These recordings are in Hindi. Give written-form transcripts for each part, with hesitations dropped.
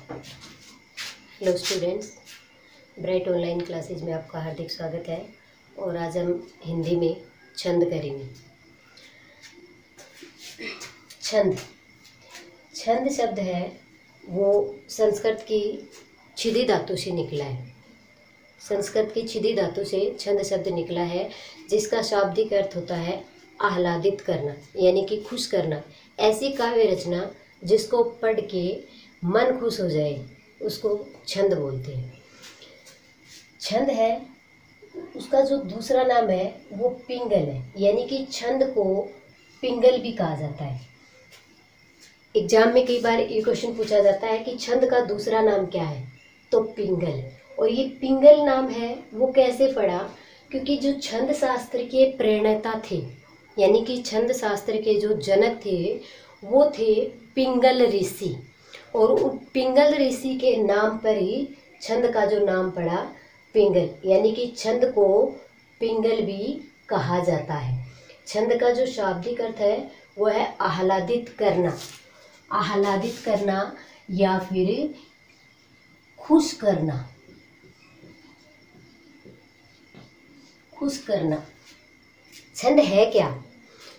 Hello students, bright online classes में आपका हार्दिक स्वागत है। और आज हम हिंदी में छंद करेंगे। छंद छंद शब्द है वो संस्कृत की छिदी धातु से निकला है। संस्कृत की छिदी धातु से छंद शब्द निकला है, जिसका शाब्दिक अर्थ होता है आह्लादित करना, यानी कि खुश करना। ऐसी काव्य रचना जिसको पढ़ के मन खुश हो जाए उसको छंद बोलते हैं। छंद है, उसका जो दूसरा नाम है वो पिंगल है, यानी कि छंद को पिंगल भी कहा जाता है। एग्जाम में कई बार ये क्वेश्चन पूछा जाता है कि छंद का दूसरा नाम क्या है, तो पिंगल। और ये पिंगल नाम है वो कैसे पड़ा, क्योंकि जो छंद शास्त्र के प्रणेता थे, यानी कि छंद शास्त्र के जो जनक थे वो थे पिंगल ऋषि। और उन पिंगल ऋषि के नाम पर ही छंद का जो नाम पड़ा पिंगल, यानी कि छंद को पिंगल भी कहा जाता है। छंद का जो शाब्दिक अर्थ है वो है आह्लादित करना, आह्लादित करना या फिर खुश करना, खुश करना। छंद है क्या?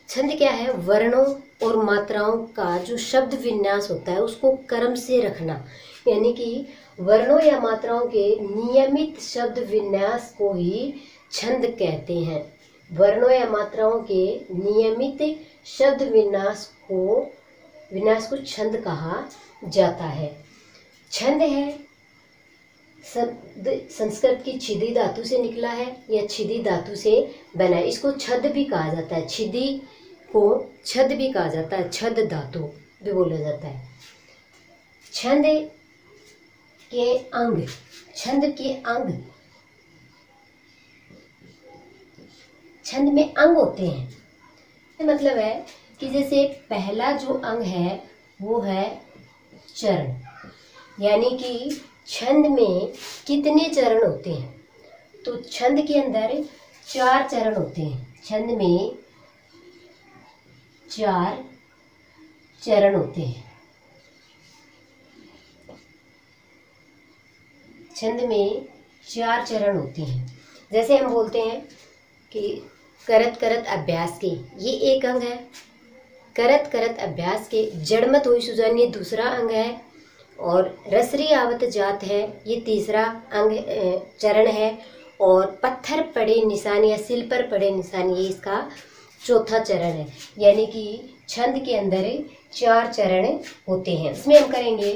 छंद क्या है? वर्णों और मात्राओं का जो शब्द विन्यास होता है उसको क्रम से रखना, यानी कि वर्णों या मात्राओं के नियमित शब्द विन्यास को ही छंद कहते हैं। वर्णों या मात्राओं के नियमित शब्द विन्यास को छंद कहा जाता है। छंद है संस्कृत की छिदी धातु से निकला है या छिदी धातु से बना है। इसको छद भी कहा जाता है, छिदी को छद भी कहा जाता है, छद धातु भी बोला जाता है। छंद के अंग, छंद के अंग, छंद में अंग होते हैं। मतलब है कि जैसे पहला जो अंग है वो है चरण, यानी कि छंद में कितने चरण होते हैं, तो छंद के अंदर 4 चरण होते हैं। छंद में 4 चरण होते हैं। छंद में 4 चरण होते हैं। जैसे हम बोलते हैं कि करत करत अभ्यास के, ये एक अंग है। करत करत अभ्यास के, जड़मत हुई सुजान, ये दूसरा अंग है। और रसरी आवत जात है, ये तीसरा अंग चरण है। और पत्थर पड़े निशान या सिल पर पड़े निशान, ये इसका चौथा चरण है। यानी कि छंद के अंदर 4 चरण होते हैं। इसमें हम करेंगे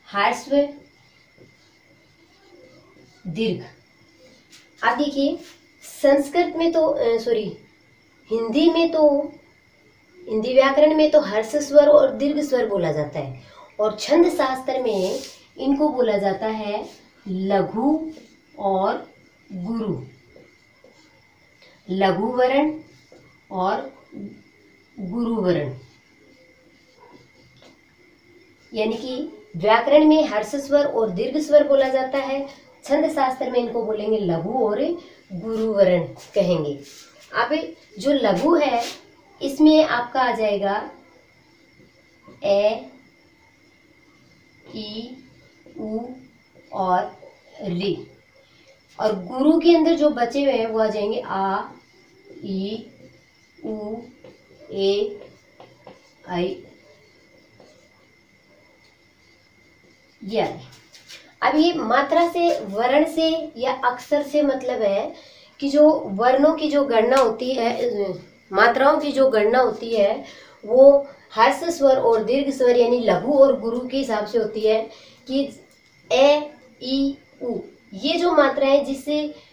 ह्रस्व दीर्घ। अब देखिए संस्कृत में तो हिंदी में तो, हिंदी व्याकरण में तो हर्ष स्वर और दीर्घ स्वर बोला जाता है, और छंद शास्त्र में इनको बोला जाता है लघु और गुरु, लघु वर्ण और गुरु वर्ण। यानी कि व्याकरण में हर्ष स्वर और दीर्घ स्वर बोला जाता है, छंद शास्त्र में इनको बोलेंगे लघु और गुरु वर्ण कहेंगे। अब जो लघु है इसमें आपका आ जाएगा ए, ई, उ और री। और गुरु के अंदर जो बचे हुए हैं वो आ जाएंगे आ, ई, उ, ए, आई, या। अब ये मात्रा से, वर्ण से या अक्षर से मतलब है कि जो वर्णों की जो गणना होती है, मात्राओं की जो गणना होती है वो हर्ष स्वर और दीर्घ स्वर यानी लघु और गुरु के हिसाब से होती है। कि ए, ई, उ, ये जो मात्राएं जिस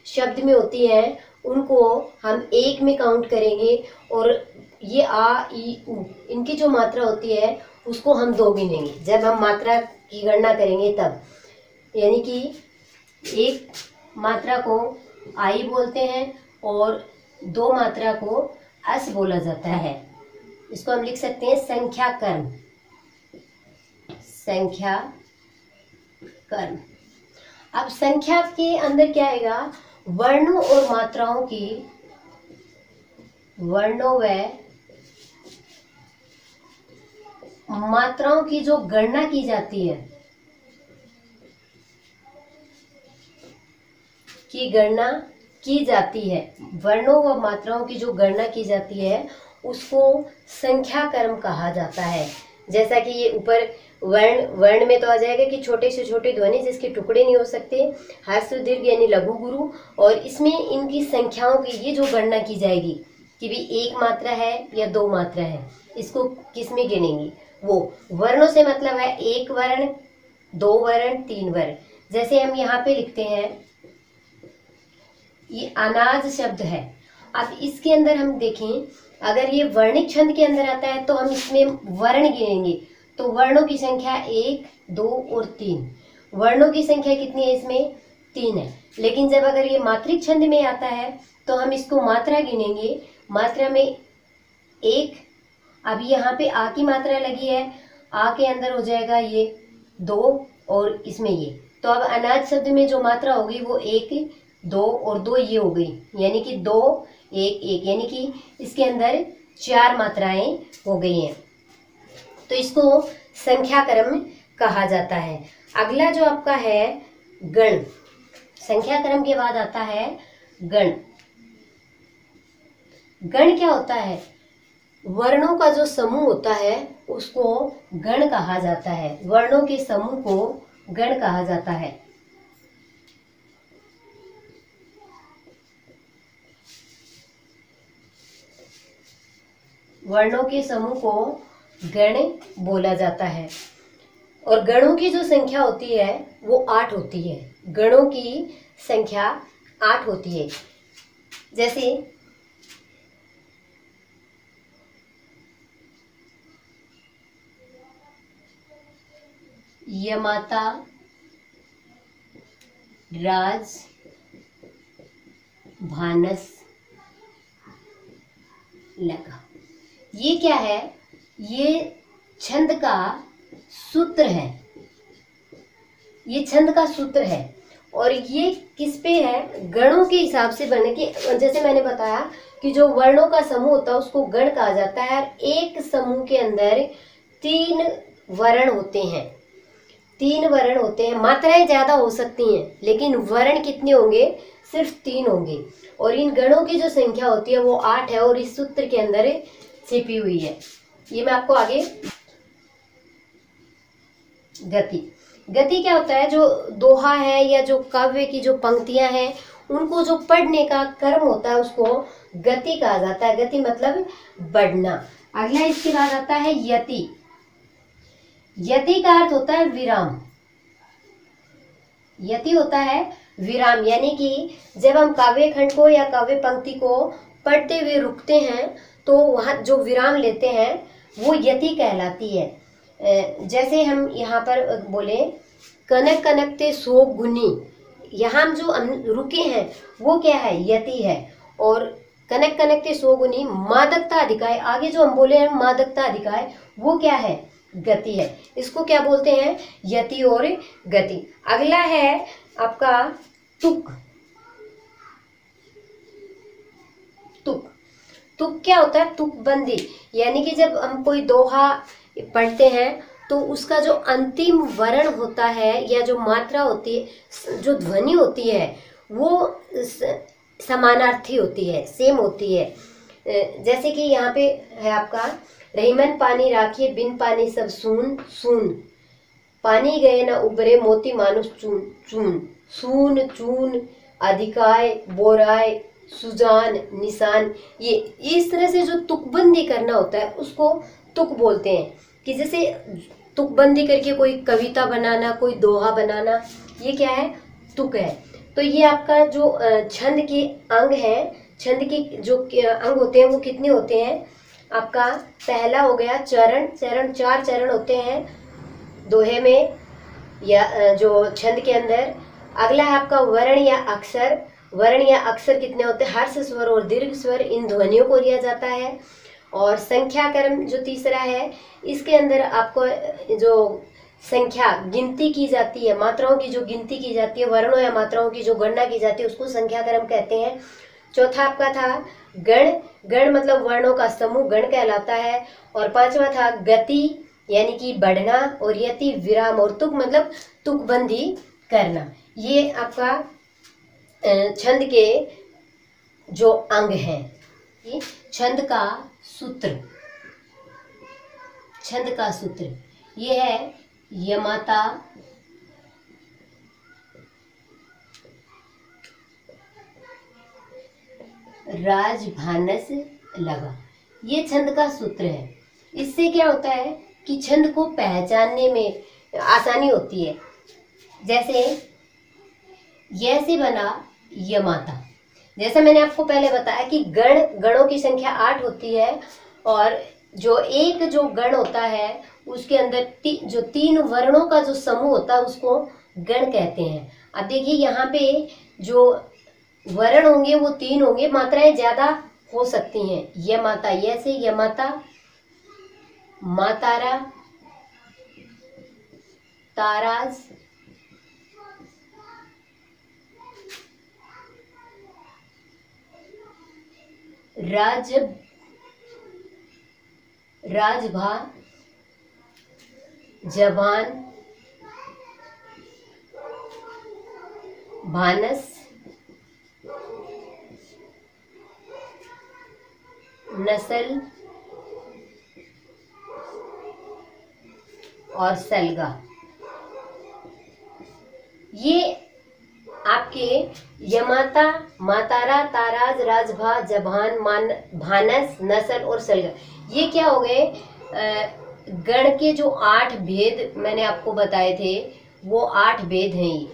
शब्द में होती हैं उनको हम एक में काउंट करेंगे, और ये आ, ई, उ, इनकी जो मात्रा होती है उसको हम 2 गिनेंगे जब हम मात्रा की गणना करेंगे तब। यानी कि एक मात्रा को आई बोलते हैं और 2 मात्रा को अस बोला जाता है। इसको हम लिख सकते हैं संख्या कर्म, संख्या कर्म। अब संख्या के अंदर क्या आएगा? वर्णों और मात्राओं की, वर्णों व मात्राओं की जो गणना की जाती है, वर्णों व मात्राओं की जो गणना की जाती है उसको संख्या क्रम कहा जाता है। जैसा कि ये ऊपर वर्ण में तो आ जाएगा कि छोटे से छोटे ध्वनि जिसके टुकड़े नहीं हो सकते, ह्रस्व दीर्घ यानी लघु गुरु, और इसमें इनकी संख्याओं की ये जो गणना की जाएगी कि भी एक मात्रा है या दो मात्रा है, इसको किस में गिनेंगे। वो वर्णों से मतलब है एक वर्ण, दो वर्ण, तीन वर्ण। जैसे हम यहाँ पे लिखते हैं, ये अनाज शब्द है। अब इसके अंदर हम देखें, अगर ये वर्णिक छंद के अंदर आता है तो हम इसमें वर्ण गिनेंगे, तो वर्णों की संख्या 1, 2 और 3। वर्णों की संख्या कितनी है इसमें? 3 है। लेकिन जब अगर ये मात्रिक छंद में आता है तो हम इसको मात्रा गिनेंगे। मात्रा में 1, अब यहाँ पे आ की मात्रा लगी है, आ के अंदर हो जाएगा ये 2 और इसमें ये, तो अब अनाज शब्द में जो मात्रा होगी वो 1, 2 और 2 ये हो गई, यानी कि 2, 1, 1, यानी कि इसके अंदर 4 मात्राएं हो गई हैं। तो इसको संख्या क्रम कहा जाता है। अगला जो आपका है गण। संख्या क्रम के बाद आता है गण। गण क्या होता है? वर्णों का जो समूह होता है उसको गण कहा जाता है। वर्णों के समूह को गण कहा जाता है। वर्णों के समूह को गण बोला जाता है। और गणों की जो संख्या होती है वो 8 होती है। गणों की संख्या 8 होती है। जैसे यमाता, राज, भानस, लगा। ये क्या है? ये छंद का सूत्र है। ये छंद का सूत्र है और ये किस पे है? गणों के हिसाब से बने के। जैसे मैंने बताया कि जो वर्णों का समूह होता है उसको गण कहा जाता है। एक समूह के अंदर 3 वर्ण होते हैं। 3 वर्ण होते हैं। मात्राएं ज्यादा हो सकती हैं लेकिन वर्ण कितने होंगे? सिर्फ 3 होंगे। और इन गणों की जो संख्या होती है वो 8 है और इस सूत्र के अंदर छिपी हुई है। ये मैं आपको आगे। गति। गति क्या होता है? जो दोहा है या जो काव्य की जो पंक्तियां हैं उनको जो पढ़ने का क्रम होता है उसको गति कहा जाता है। गति मतलब बढ़ना। अगला इसके बाद आता है यति। यति का अर्थ होता है विराम। यति होता है विराम, यानी कि जब हम काव्य खंड को या काव्य पंक्ति को पढ़ते हुए रुकते हैं तो वहां जो विराम लेते हैं वो यति कहलाती है। जैसे हम यहाँ पर बोले कनक कनकते सो गुनी, यहाँ हम जो रुके हैं वो क्या है? यति है। और कनक कनकते सो गुनी मादकता अधिकाय, आगे जो हम बोले हैं मादकता अधिकाय, वो क्या है? गति है। इसको क्या बोलते हैं? यति और गति। अगला है आपका तुक। तुक। तुक क्या होता है? तुकबंदी, यानी कि जब हम कोई दोहा पढ़ते हैं तो उसका जो अंतिम वर्ण होता है या जो मात्रा होती है, जो ध्वनि होती है वो समानार्थी होती है, सेम होती है। जैसे कि यहाँ पे है आपका रहीमन पानी राखिए बिन पानी सब सून सून, पानी गए न उबरे मोती मानुष चून चून, सून चून अधिकाय बोराय सुजान निशान। ये इस तरह से जो तुकबंदी करना होता है उसको तुक बोलते हैं। कि जैसे तुकबंदी करके कोई कविता बनाना, कोई दोहा बनाना, ये क्या है? तुक है। तो ये आपका जो छंद के अंग है, छंद के जो अंग होते हैं वो कितने होते हैं? आपका पहला हो गया चरण। चरण 4 चरण होते हैं दोहे में या जो छंद के अंदर। अगला है आपका वर्ण या अक्षर। वर्ण या अक्षर कितने होते हैं? हर्ष स्वर और दीर्घ स्वर, इन ध्वनियों को लिया जाता है। और संख्या क्रम जो तीसरा है, इसके अंदर आपको जो संख्या गिनती की जाती है, मात्राओं की जो गिनती की जाती है, वर्णों या मात्राओं की जो गणना की जाती है उसको संख्या क्रम कहते हैं। चौथा आपका था गण। गण मतलब वर्णों का समूह, गण कहलाता है। और 5वां था गति, यानी कि बढ़ना, और यति विराम, और तुक मतलब तुकबंदी करना। ये आपका छंद के जो अंग हैं। छंद का सूत्र, छंद का सूत्र ये है यमाता, राजभानस लगा। ये छंद का सूत्र है। इससे क्या होता है कि छंद को पहचानने में आसानी होती है। जैसे य से बना यमाता। जैसे मैंने आपको पहले बताया कि गणों की संख्या 8 होती है, और जो एक जो गण होता है उसके अंदर जो 3 वर्णों का जो समूह होता है उसको गण कहते हैं। अब देखिए यहाँ पे जो वर्ण होंगे वो 3 होंगे, मात्राएं ज्यादा हो सकती हैं। यमाता, य से यमाता, मातारा, ताराज, राजभा, जबान, भानस, नस्ल और सलगा। ये आपके यमाता, मातारा, ताराज, राजभा, जबान, भानस, नस्ल और सलगा, ये क्या हो गए? गण के जो 8 भेद मैंने आपको बताए थे, वो 8 भेद हैं ये।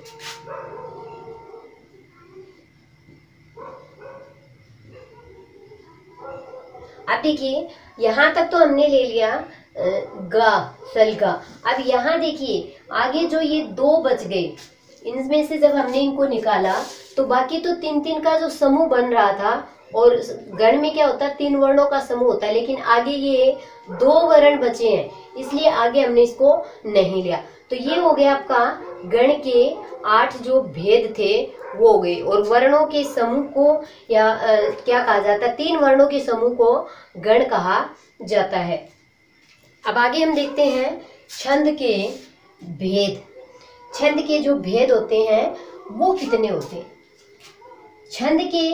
अब देखिए यहाँ तक तो हमने ले लिया गा, सलगा। अब यहाँ देखिए आगे जो ये 2 बच गए, इनमें से जब हमने इनको निकाला तो बाकी तो 3-3 का जो समूह बन रहा था, और गण में क्या होता है 3 वर्णों का समूह होता है, लेकिन आगे ये 2 वर्ण बचे हैं, इसलिए आगे हमने इसको नहीं लिया। तो ये हो गया आपका गण के 8 जो भेद थे वो हो गए, और वर्णों के समूह को या क्या कहा जाता है, 3 वर्णों के समूह को गण कहा जाता है। अब आगे हम देखते हैं छंद के भेद। छंद के जो भेद होते हैं वो कितने होते हैं? छंद के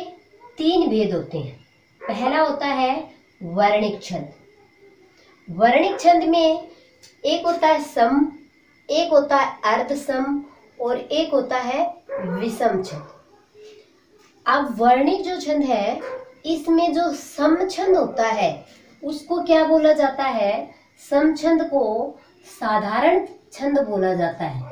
3 भेद होते हैं। पहला होता है वर्णिक छंद। वर्णिक छंद में एक होता है सम, एक होता है अर्ध सम, और एक होता है विषम छंद। अब वर्णिक जो छंद है इसमें जो सम छंद होता है उसको क्या बोला जाता है? सम छंद को साधारण छंद बोला जाता है।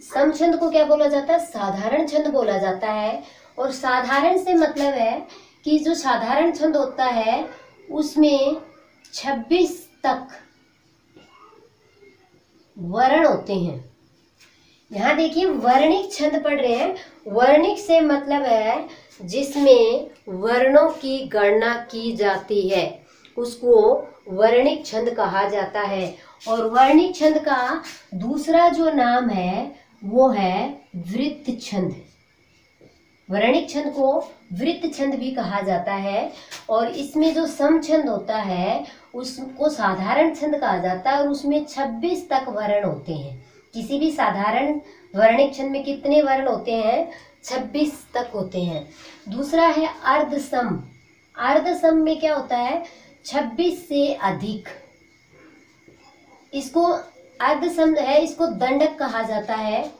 सम छंद को क्या बोला जाता है? साधारण छंद बोला जाता है। और साधारण से मतलब है कि जो साधारण छंद होता है उसमें 26 तक वर्ण होते हैं। यहाँ देखिए वर्णिक छंद पढ़ रहे हैं। वर्णिक से मतलब है जिसमें वर्णों की गणना की जाती है, उसको वर्णिक छंद कहा जाता है। और वर्णिक छंद का दूसरा जो नाम है वो है वृत्त छंद। वर्णिक छंद को वृत्त छंद भी कहा जाता है। और इसमें जो सम छंद होता है उसको साधारण छंद कहा जाता है, और उसमें 26 तक वर्ण होते हैं। किसी भी साधारण वर्णिक छंद में कितने वर्ण होते हैं? 26 तक होते हैं। दूसरा है अर्ध सम। अर्ध सम में क्या होता है? 26 से अधिक। इसको अर्ध सम है, इसको दंडक कहा जाता है।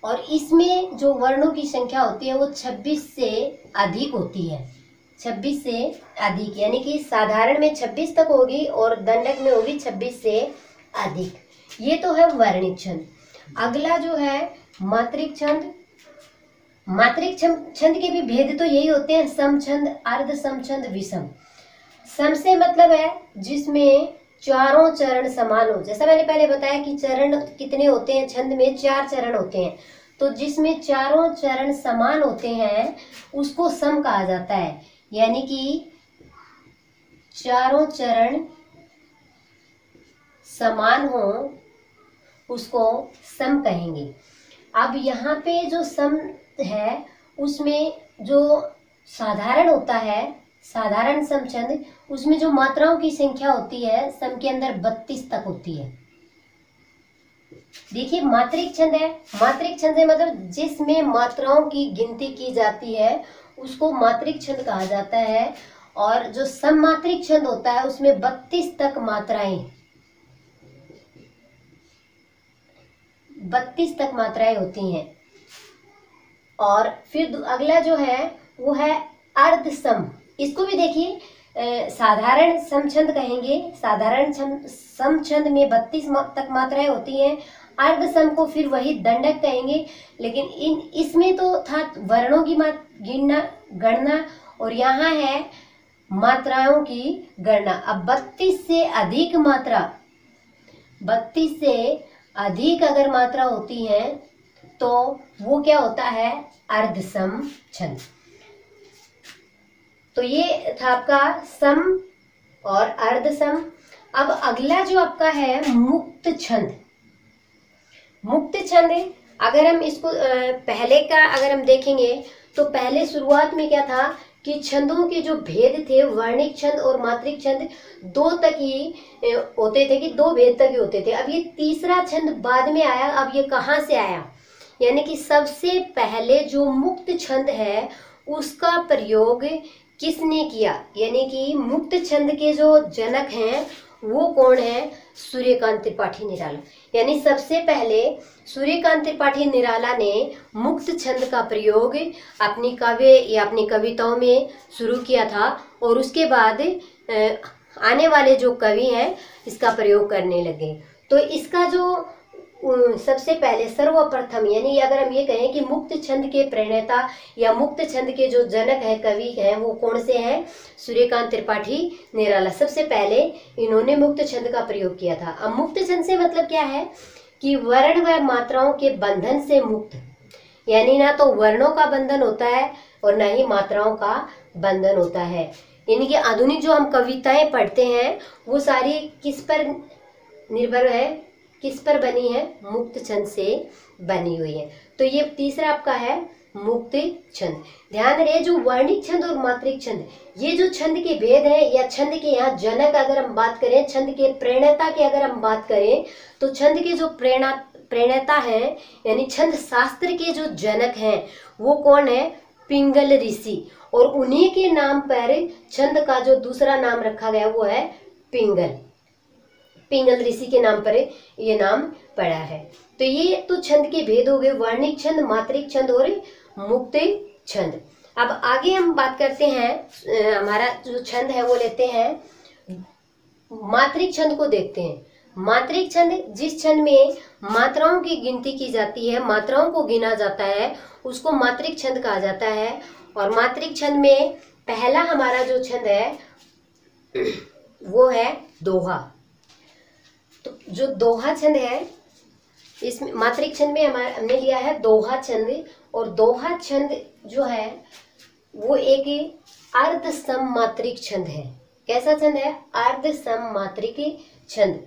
और इसमें जो वर्णों की संख्या होती है वो 26 से अधिक होती है। 26 से अधिक यानी कि साधारण में 26 तक होगी और दंडक में होगी 26 से अधिक। ये तो है वर्णिक छंद। अगला जो है मात्रिक छंद। मात्रिक छंद के भी भेद तो यही होते हैं, सम छंद, अर्ध सम छंद, विषम। सम से मतलब है जिसमें चारों चरण समान हो। जैसा मैंने पहले बताया कि चरण कितने होते हैं, छंद में 4 चरण होते हैं, तो जिसमें चारों चरण समान होते हैं उसको सम कहा जाता है। यानी कि चारों चरण समान हो उसको सम कहेंगे। अब यहाँ पे जो सम है उसमें जो साधारण होता है साधारण सम छंद, उसमें जो मात्राओं की संख्या होती है सम के अंदर 32 तक होती है। देखिए मात्रिक छंद है, मात्रिक छंद है मतलब जिसमें मात्राओं की गिनती की जाती है उसको मात्रिक छंद कहा जाता है। और जो सममात्रिक छंद होता है उसमें 32 तक मात्राएं 32 तक मात्राएं होती हैं। और फिर अगला जो है वो है अर्ध सम। इसको भी देखिए साधारण समछंद कहेंगे, साधारण समछंद में 32 तक मात्राएं होती हैं। अर्ध सम को फिर वही दंडक कहेंगे, लेकिन इसमें तो था वर्णों की गणना और यहाँ है मात्राओं की गणना। अब 32 से अधिक मात्रा, 32 से अधिक अगर मात्रा होती है तो वो क्या होता है, अर्धसम छंद। तो ये था आपका सम और अर्धसम। अब अगला जो आपका है मुक्त छंद। मुक्त छंद अगर हम इसको पहले का अगर हम देखेंगे तो पहले शुरुआत में क्या था कि छंदों के जो भेद थे वर्णिक छंद और मात्रिक छंद 2 तक ही होते थे, कि 2 भेद तक ही होते थे। अब ये तीसरा छंद बाद में आया। अब ये कहाँ से आया, यानी कि सबसे पहले जो मुक्त छंद है उसका प्रयोग किसने किया, यानी कि मुक्त छंद के जो जनक हैं वो कौन है, सूर्यकांत त्रिपाठी निराला। यानी सबसे पहले सूर्यकांत त्रिपाठी निराला ने मुक्त छंद का प्रयोग अपनी काव्य या अपनी कविताओं में शुरू किया था और उसके बाद आने वाले जो कवि हैं इसका प्रयोग करने लगे। तो इसका जो सबसे पहले सर्वप्रथम, यानी अगर हम ये कहें कि मुक्त छंद के प्रणेता या मुक्त छंद के जो जनक है कवि हैं वो कौन से हैं, सूर्यकांत त्रिपाठी निराला। सबसे पहले इन्होंने मुक्त छंद का प्रयोग किया था। अब मुक्त छंद से मतलब क्या है कि वर्ण व मात्राओं के बंधन से मुक्त, यानी ना तो वर्णों का बंधन होता है और ना ही मात्राओं का बंधन होता है। यानी कि आधुनिक जो हम कविताएं पढ़ते हैं वो सारी किस पर निर्भर है, किस पर बनी है, मुक्त छंद से बनी हुई है। तो ये तीसरा आपका है मुक्त छंद। ध्यान रहे जो वर्णिक छंद और मात्रिक छंद, ये जो छंद के भेद हैं या छंद के यहाँ जनक अगर हम बात करें, छंद के प्रणेता की अगर हम बात करें तो छंद के जो प्रणेता हैं यानी छंद शास्त्र के जो जनक हैं वो कौन है, पिंगल ऋषि। और उन्हीं के नाम पर छंद का जो दूसरा नाम रखा गया वो है पिंगल। पिंगल ऋषि के नाम पर ये नाम पड़ा है। तो ये तो छंद के भेद हो गए, वर्णिक छंद, मात्रिक छंद और मुक्त छंद। अब आगे हम बात करते हैं, हमारा जो छंद है वो लेते हैं मात्रिक छंद को देखते हैं। मात्रिक छंद जिस छंद में मात्राओं की गिनती की जाती है, मात्राओं को गिना जाता है, उसको मात्रिक छंद कहा जाता है। और मात्रिक छंद में पहला हमारा जो छंद है वो है दोहा। तो जो दोहा छंद है इसमें मात्रिक छंद में हमने लिया है दोहा छंद। और दोहा छंद जो है वो एक अर्ध सम मात्रिक छंद है। कैसा छंद है, अर्ध सम मात्रिक छंद।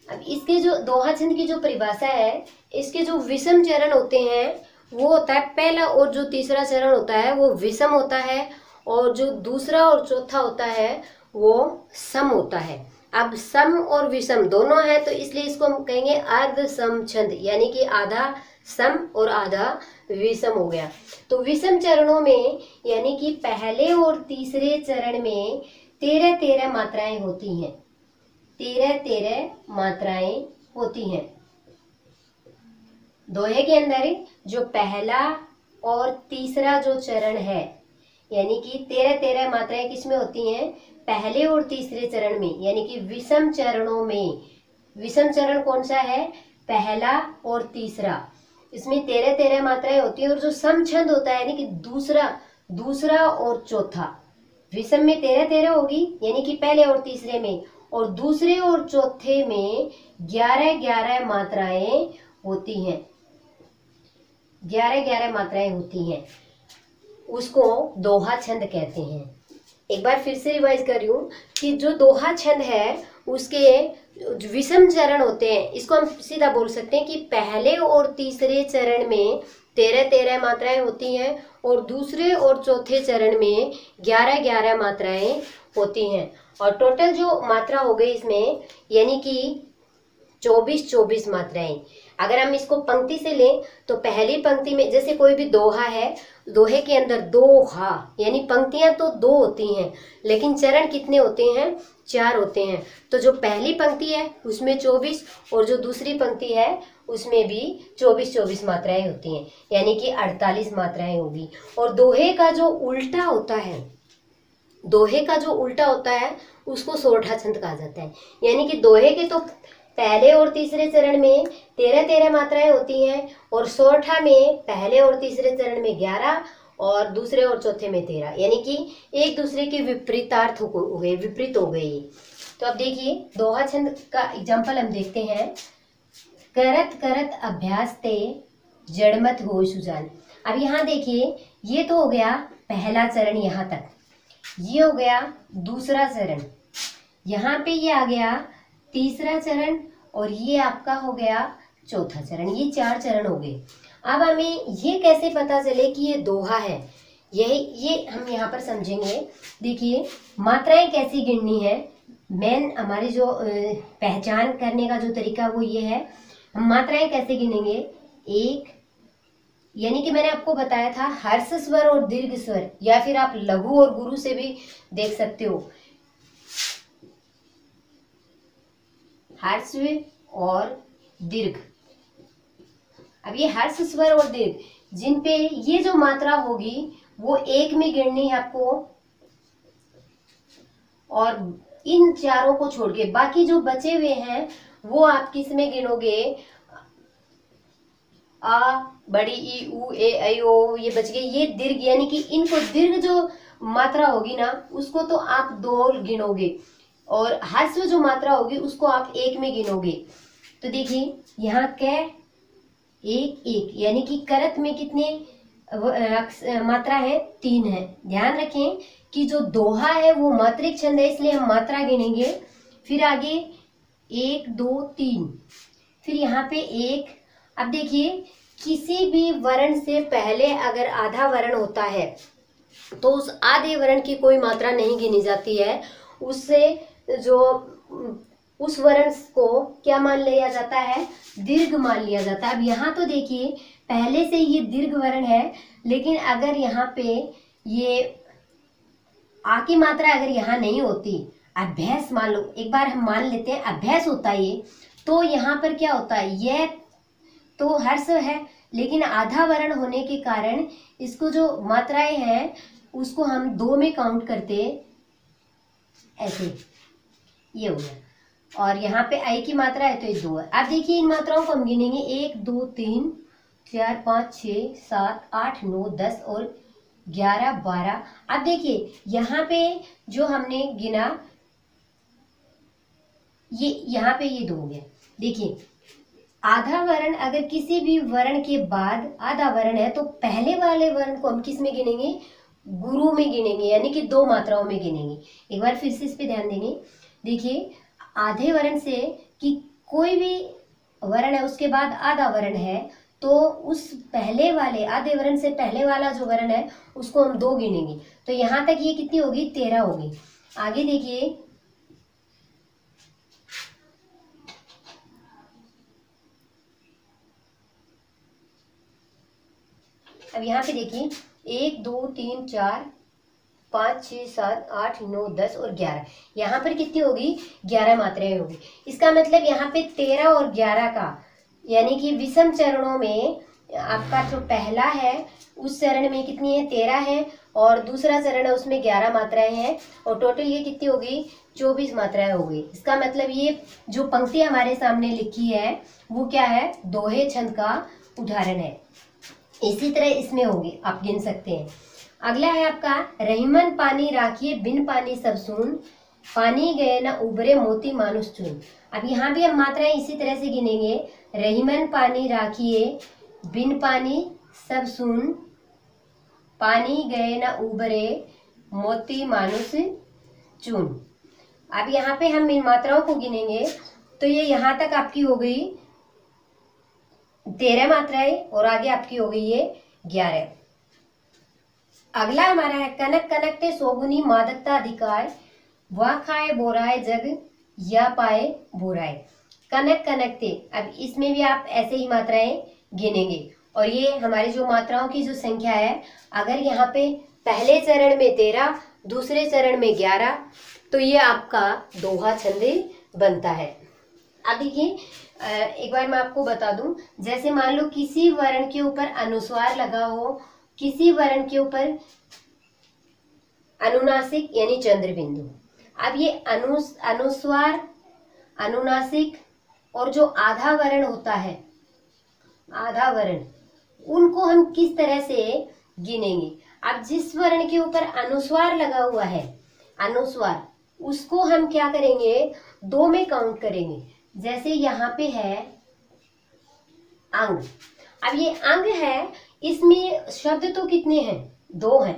अब इसके जो दोहा छंद की जो परिभाषा है, इसके जो विषम चरण होते हैं वो होता है पहला और जो तीसरा चरण होता है वो विषम होता है और जो दूसरा और चौथा होता है वो सम होता है। अब सम और विषम दोनों है तो इसलिए इसको हम कहेंगे अर्ध सम छंद, यानी कि आधा सम और आधा विषम हो गया। तो विषम चरणों में यानी कि पहले और तीसरे चरण में 13-13 मात्राएं होती हैं, 13-13 मात्राएं होती हैं। दोहे के अंदर जो पहला और तीसरा जो चरण है यानी कि 13-13 मात्राएं किसमें होती हैं, पहले और तीसरे चरण में, यानी कि विषम चरणों में। विषम चरण कौन सा है, पहला और तीसरा, इसमें 13-13 मात्राएं होती हैं। और जो सम छंद होता है यानी कि दूसरा और चौथा, विषम में 13-13 होगी यानी कि पहले और तीसरे में, और दूसरे और चौथे में 11-11 मात्राएं होती हैं, 11-11 मात्राएं होती हैं। उसको दोहा छंद कहते हैं। एक बार फिर से रिवाइज कर रही हूँ कि जो दोहा छंद है उसके विषम चरण होते हैं, इसको हम सीधा बोल सकते हैं कि पहले और तीसरे चरण में 13-13 मात्राएं होती हैं और दूसरे और चौथे चरण में 11-11 मात्राएं होती हैं। और टोटल जो मात्रा हो गई इसमें यानी कि 24-24 मात्राएं। अगर हम इसको पंक्ति से लें तो पहली पंक्ति में जैसे कोई भी दोहा है, दोहे के अंदर दोहा यानी पंक्तियां तो 2 होती हैं लेकिन चरण कितने होते हैं, 4 होते हैं। तो जो पहली पंक्ति है उसमें 24 और जो दूसरी पंक्ति है उसमें भी 24-24 मात्राएं होती हैं यानी कि 48 मात्राएं होगी। और दोहे का जो उल्टा होता है, दोहे का जो उल्टा होता है उसको सोरठा छंद कहा जाता है। यानी कि दोहे के तो पहले और तीसरे चरण में 13-13 मात्राएं होती हैं और सोरठा में पहले और तीसरे चरण में 11 और दूसरे और चौथे में 13, यानी कि एक दूसरे के विपरीतार्थ हो गए, विपरीत हो गए। तो अब देखिए दोहा छंद का एग्जाम्पल हम देखते हैं। करत करत अभ्यास ते जड़मत हो सुजान। अब यहाँ देखिए ये तो हो गया पहला चरण, यहाँ तक ये हो गया दूसरा चरण, यहाँ पे ये आ गया तीसरा चरण और ये आपका हो गया चौथा चरण। ये 4 चरण हो गए। अब हमें ये कैसे पता चले कि ये दोहा है, ये हम यहाँ पर समझेंगे। देखिए मात्राएं कैसी गिननी है, मेन हमारी जो पहचान करने का जो तरीका वो ये है। हम मात्राएं कैसे गिनेंगे, एक यानी कि मैंने आपको बताया था हर्ष स्वर और दीर्घ स्वर, या फिर आप लघु और गुरु से भी देख सकते हो। हर्ष और दीर्घ, अब ये हर्ष स्वर और दीर्घ जिन पे ये जो मात्रा होगी वो एक में गिननी है आपको, और इन चारों को छोड़ के बाकी जो बचे हुए हैं वो आप किस में गिनोगे, आ बड़ी ई उ ए ऐ ओ ये बच गए, ये दीर्घ यानी कि इनको दीर्घ जो मात्रा होगी ना उसको तो आप 2 गिनोगे और ह्रस्व जो मात्रा होगी उसको आप 1 में गिनोगे। तो देखिए यहाँ कै 1 यानी कि करत में कितने मात्रा है, 3 है। ध्यान रखें कि जो दोहा है वो मात्रिक छंद है इसलिए हम मात्रा गिनेंगे। फिर आगे 1 2 3, फिर यहाँ पे 1। अब देखिए किसी भी वर्ण से पहले अगर आधा वर्ण होता है तो उस आधे वर्ण की कोई मात्रा नहीं गिनी जाती है, उससे जो उस वर्ण को क्या मान लिया जाता है, दीर्घ मान लिया जाता है। अब यहाँ तो देखिए पहले से ये दीर्घ वर्ण है, लेकिन अगर यहाँ पे ये आ की मात्रा अगर यहाँ नहीं होती, अभ्यास मान लो, एक बार हम मान लेते हैं अभ्यास होता है ये, तो यहाँ पर क्या होता है, यह तो हर्ष है लेकिन आधा वर्ण होने के कारण इसको जो मात्राएं हैं उसको हम 2 में काउंट करते, ऐसे ये हो गया। और यहाँ पे आई की मात्रा है तो ये 2 है। अब देखिए इन मात्राओं को हम गिनेंगे 1 2 3 4 5 6 7 8 9 10 और 11 12। अब देखिए यहाँ पे जो हमने गिना ये यहाँ पे ये 2 हो गया। देखिए आधा वर्ण अगर किसी भी वर्ण के बाद आधा वर्ण है तो पहले वाले वर्ण को हम किस में गिनेंगे, गुरु में गिनेंगे, यानी कि 2 मात्राओं में गिनेंगे। एक बार फिर से इस पे ध्यान देंगे। देखिए आधे वर्ण से कि कोई भी वर्ण है उसके बाद आधा वर्ण है तो उस पहले वाले आधे वर्ण से पहले वाला जो वर्ण है उसको हम 2 गिनेंगे। तो यहाँ तक ये कितनी होगी, 13 होगी। आगे देखिए अब यहाँ पे देखिए 1 2 3 4 5 6 7 8 9 10 और 11, यहाँ पर कितनी होगी, 11 मात्राएं होगी। इसका मतलब यहाँ पे 13 और 11 का यानी कि विषम चरणों में आपका जो पहला है उस चरण में कितनी है, 13 है, और दूसरा चरण है उसमें 11 मात्राएं हैं, और टोटल ये कितनी होगी, 24 मात्राएं हो गई। इसका मतलब ये जो पंक्ति हमारे सामने लिखी है वो क्या है, दोहे छंद का उदाहरण है। इसी तरह इसमें होगी, आप गिन सकते हैं। अगला है आपका रहीमन पानी राखिए बिन पानी सब सून, पानी गए न उबरे मोती मानुष चून। अब यहाँ भी हम मात्राएं इसी तरह से गिनेंगे, रहीमन पानी राखिए बिन पानी सब सून, पानी गए न उबरे मोती मानुष चून। अब यहाँ पे हम इन मात्राओं को गिनेंगे तो ये यहाँ तक आपकी हो गई 13 मात्राएं और आगे आपकी हो गई है 11। अगला हमारा है कनक कनकते सोगुनी मादकता अधिकार, वह खाए बोराए जग या पाए बोराए। कनक कनकते, अब इसमें भी आप ऐसे ही मात्राएं गिनेंगे और ये हमारी जो मात्राओं की जो संख्या है, अगर यहाँ पे पहले चरण में 13, दूसरे चरण में 11, तो ये आपका दोहा छंद बनता है। अब देखिए एक बार मैं आपको बता दूं, जैसे मान लो किसी वर्ण के ऊपर अनुस्वार लगा हो, किसी वर्ण के ऊपर अनुनासिक यानी चंद्र बिंदु। अब ये अनुस्वार, अनुनासिक और जो आधा वर्ण होता है, आधा वर्ण, उनको हम किस तरह से गिनेंगे। अब जिस वर्ण के ऊपर अनुस्वार लगा हुआ है, अनुस्वार, उसको हम क्या करेंगे, 2 में काउंट करेंगे। जैसे यहाँ पे है अंग, अब ये अंग है, इसमें शब्द तो कितने हैं, 2 हैं।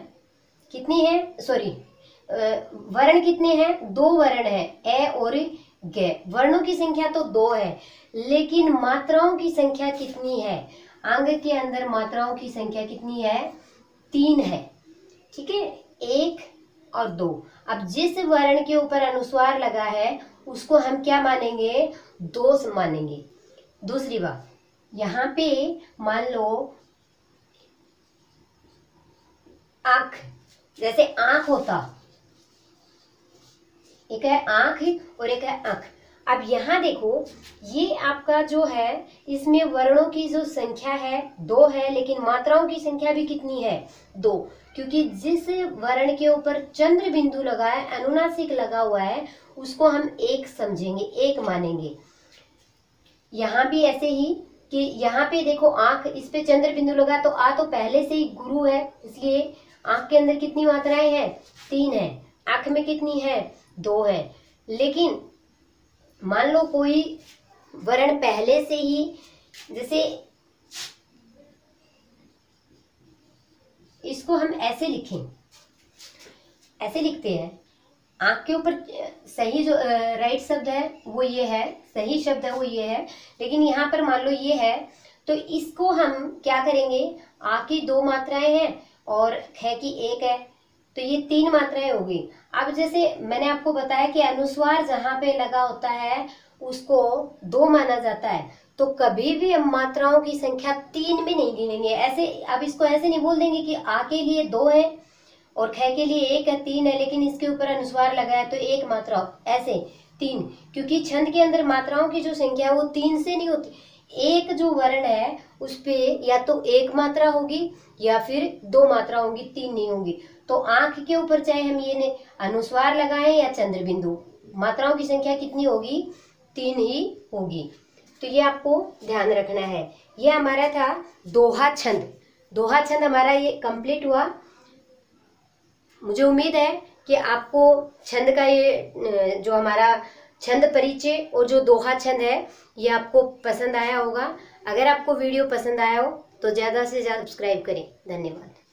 कितने हैं, सॉरी वर्ण कितने हैं, 2 वर्ण है, ए और गे। वर्णों की संख्या तो 2 है, लेकिन मात्राओं की संख्या कितनी है, अंग के अंदर मात्राओं की संख्या कितनी है, 3 है। ठीक है, 1 और 2। अब जिस वर्ण के ऊपर अनुस्वार लगा है उसको हम क्या मानेंगे, 2 मानेंगे। दूसरी बात, यहाँ पे मान लो आंख, जैसे आंख होता, एक है आंख और एक है आंख। अब यहाँ देखो, ये आपका जो है, इसमें वर्णों की जो संख्या है 2 है, लेकिन मात्राओं की संख्या भी कितनी है, 2, क्योंकि जिस वर्ण के ऊपर चंद्र बिंदु लगा है, अनुनासिक लगा हुआ है, उसको हम 1 समझेंगे, 1 मानेंगे। यहाँ भी ऐसे ही कि यहाँ पे देखो आंख, इस पे चंद्र बिंदु लगा, तो आ तो पहले से ही गुरु है, इसलिए आंख के अंदर कितनी मात्राएं हैं, 3 है। आंख में कितनी है, 2 है। लेकिन मान लो कोई वर्ण पहले से ही, जैसे इसको हम ऐसे लिखें, ऐसे लिखते हैं, आंख के ऊपर सही जो राइट शब्द है वो ये है, सही शब्द है वो ये है, लेकिन यहाँ पर मान लो ये है, तो इसको हम क्या करेंगे, आ की 2 मात्राएं हैं और ख की 1 है, तो ये 3 मात्राएं हो गई। अब जैसे मैंने आपको बताया कि अनुस्वार जहाँ पे लगा होता है उसको 2 माना जाता है, तो कभी भी हम मात्राओं की संख्या 3 में नहीं गिनेंगे। ऐसे अब इसको ऐसे नहीं बोल देंगे कि आ के लिए 2 है और ख के लिए 1 है, 3 है, लेकिन इसके ऊपर अनुस्वार लगा है तो 1 मात्रा, ऐसे 3, क्योंकि छंद के अंदर मात्राओं की जो संख्या है वो 3 से नहीं होती। एक जो वर्ण है उस पे या तो 1 मात्रा होगी या फिर 2 मात्रा होंगी, 3 नहीं होंगी। तो आंख के ऊपर चाहे हम ये अनुस्वार लगाएं या चंद्र बिंदु, मात्राओं की संख्या कितनी होगी, 3 ही होगी। तो ये आपको ध्यान रखना है। ये हमारा था दोहा छंद। दोहा छंद हमारा ये कंप्लीट हुआ। मुझे उम्मीद है कि आपको छंद का ये जो हमारा छंद परिचय और जो दोहा छंद है ये आपको पसंद आया होगा। अगर आपको वीडियो पसंद आया हो तो ज़्यादा से ज़्यादा सब्सक्राइब करें। धन्यवाद।